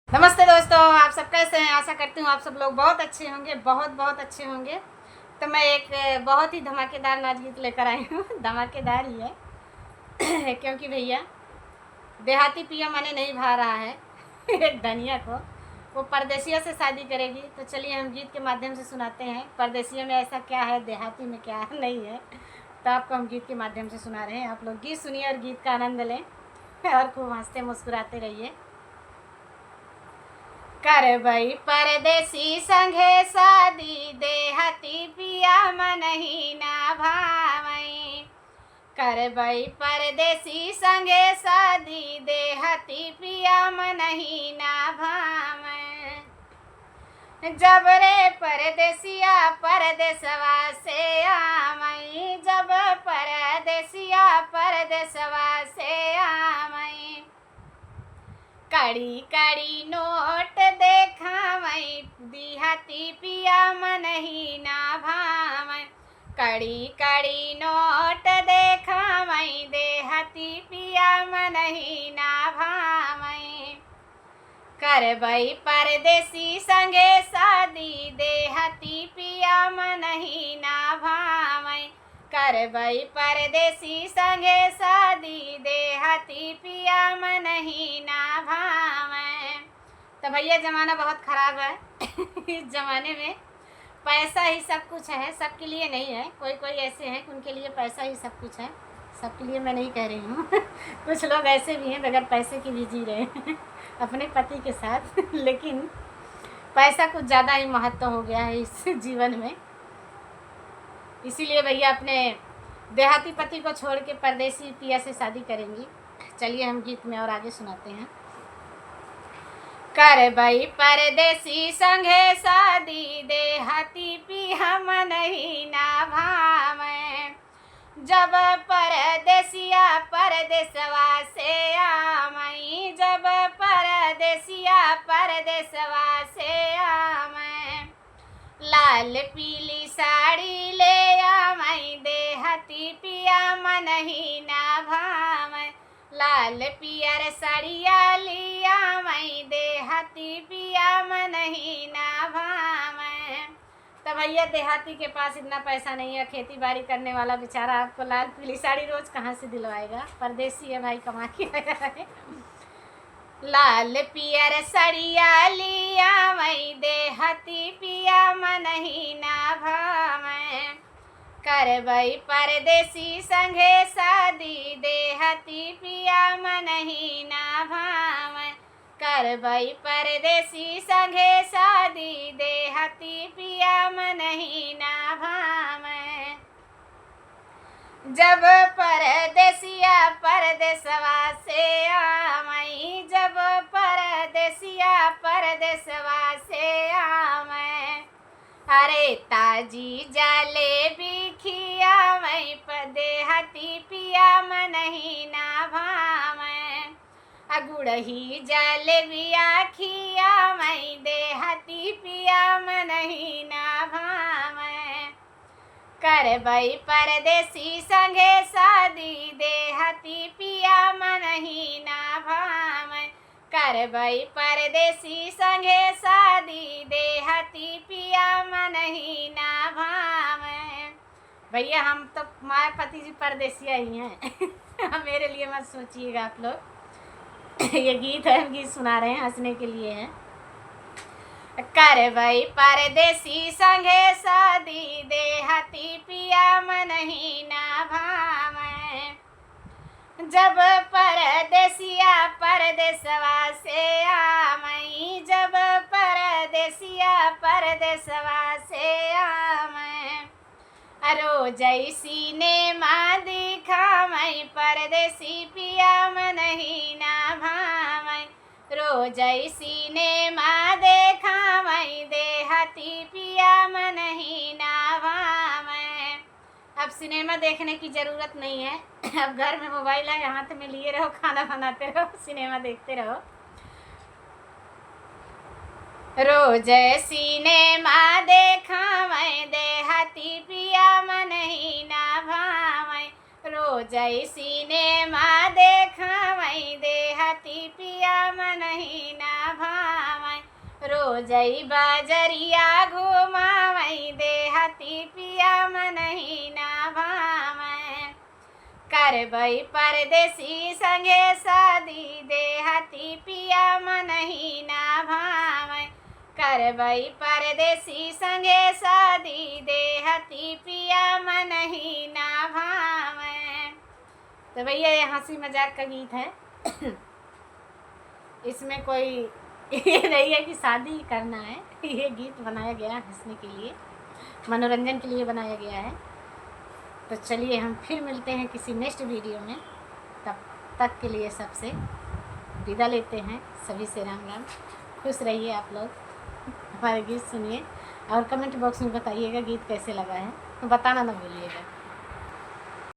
नमस्ते दोस्तों, आप सब कैसे हैं? आशा करती हूँ आप सब लोग बहुत अच्छे होंगे, बहुत बहुत अच्छे होंगे। तो मैं एक बहुत ही धमाकेदार नाच गीत लेकर आई हूँ। धमाकेदार ही है क्योंकि भैया देहाती पिया माने नहीं भा रहा है एक धनिया को। वो परदेसियों से शादी करेगी, तो चलिए हम गीत के माध्यम से सुनाते हैं परदेसियों में ऐसा क्या है, देहाती में क्या नहीं है। तो आपको हम गीत के माध्यम से सुना रहे हैं। आप लोग गीत सुनिए और गीत का आनंद लें और खूब हंसते मुस्कुराते रहिए। करबई परदेसी संगे शादी, देहती पिया मनही ना भावई। करबई परदेसी संगे शादी, देहती पिया मनही ना भावई। जब रे परदेसिया परदेसवा से आमई, जब परदेसिया परदेसवा से आमई। कड़ी कड़ी नोट देखावई, देहाती पिया मनही ना भावई। कड़ी कड़ी नोट देखावई, देहाती पिया मनही ना भावई। करबई परदेसी संगे शादी, देहाती पिया मनही ना भावई। करबई परदेसी संगे शादी, देहाती पिया मनही ना भावई। तो भैया ज़माना बहुत ख़राब है इस ज़माने में पैसा ही सब कुछ है, सबके लिए नहीं है। कोई कोई ऐसे हैं कि उनके लिए पैसा ही सब कुछ है, सबके लिए मैं नहीं कह रही हूँ कुछ लोग ऐसे भी हैं बगैर पैसे के भी जी रहे हैं अपने पति के साथ लेकिन पैसा कुछ ज़्यादा ही महत्व हो गया है इस जीवन में। इसीलिए भैया अपने देहाती पति को छोड़ के परदेसी पिया से शादी करेंगी। चलिए हम गीत में और आगे सुनाते हैं। करबई परदेसी संगे शादी, देहाती पिया मनही ना भावई। जब परदेसिया परदेसवा से आमई, जब परदेसिया परदेसवा से आमई। लाल पीली साड़ी ले आमई, देहाती पिया मनही ना भावई। लाल पियर साड़िया ली आमई, देहाती पिया मनही ना भावई। तो भैया देहाती के पास इतना पैसा नहीं है, खेती बाड़ी करने वाला बेचारा आपको लाल पीली साड़ी रोज कहाँ से दिलवाएगा? परदेसी है भाई, कमा के आया है। लाल पियर साड़िया लिया मई, देहाती पिया मनही ना भावई। करबई परदेसी संगे शादी, देहाती पिया मनही ना भावई। करबई परदेसी संगे शादी, देहाती पिया मनही ना भावई। जब परदेसिया परदेसवा से आमई, जब परदेसिया परदेसवा से आमई। अरे ताजी जलेबी खियावई, देहाती पिया मनही ना भावई। गुड़ही जलेबिया खियावई, देहाती पिया मनही ना भावई। करबई परदेसी संगे शादी, देहाती पिया मनही ना भावई। करबई परदेसी संगे शादी, देहाती पिया मनही ना भावई। भैया हम तो माँ पति जी परदेसिया ही हैं मेरे लिए मत सोचिएगा आप लोग ये गीत है, हम गीत सुना रहे हैं, हंसने के लिए है। करबई परदेसी संगे शादी, देहाती पिया मनही ना भावई। जब परदेसिया परदेसवा से आमई, जब परदेसिया परदेसवा से आमई। रोजई सिनेमा दिखावई, परदेसी पिया मनही ना भावई। रोजई सिनेमा देखावई, देहाती पिया मनही ना भावई। अब सिनेमा देखने की ज़रूरत नहीं है अब घर में मोबाइल है, हाथ में लिए रहो, खाना बनाते रहो, सिनेमा देखते रहो। रोज सिनेमा देखावई, देहाती पिया मनही ना भावई। रोज सिनेमा देखावई, देहाती पिया मनही ना भावई। जई बजरिया घुमावई देहती पिया मनही ना भावै करबई परदेसी संगे शादी देहती पिया मनही ना भावै करबई परदेसी संगे शादी देहती पिया मनही ना भावै। तो भैया ये हंसी मजाक का गीत है। इसमें कोई ये नहीं है कि शादी करना है। ये गीत बनाया गया हंसने के लिए, मनोरंजन के लिए बनाया गया है। तो चलिए हम फिर मिलते हैं किसी नेक्स्ट वीडियो में। तब तक के लिए सबसे विदा लेते हैं। सभी से राम राम। खुश रहिए आप लोग। हमारे गीत सुनिए और कमेंट बॉक्स में बताइएगा गीत कैसे लगा है, तो बताना ना भूलिएगा।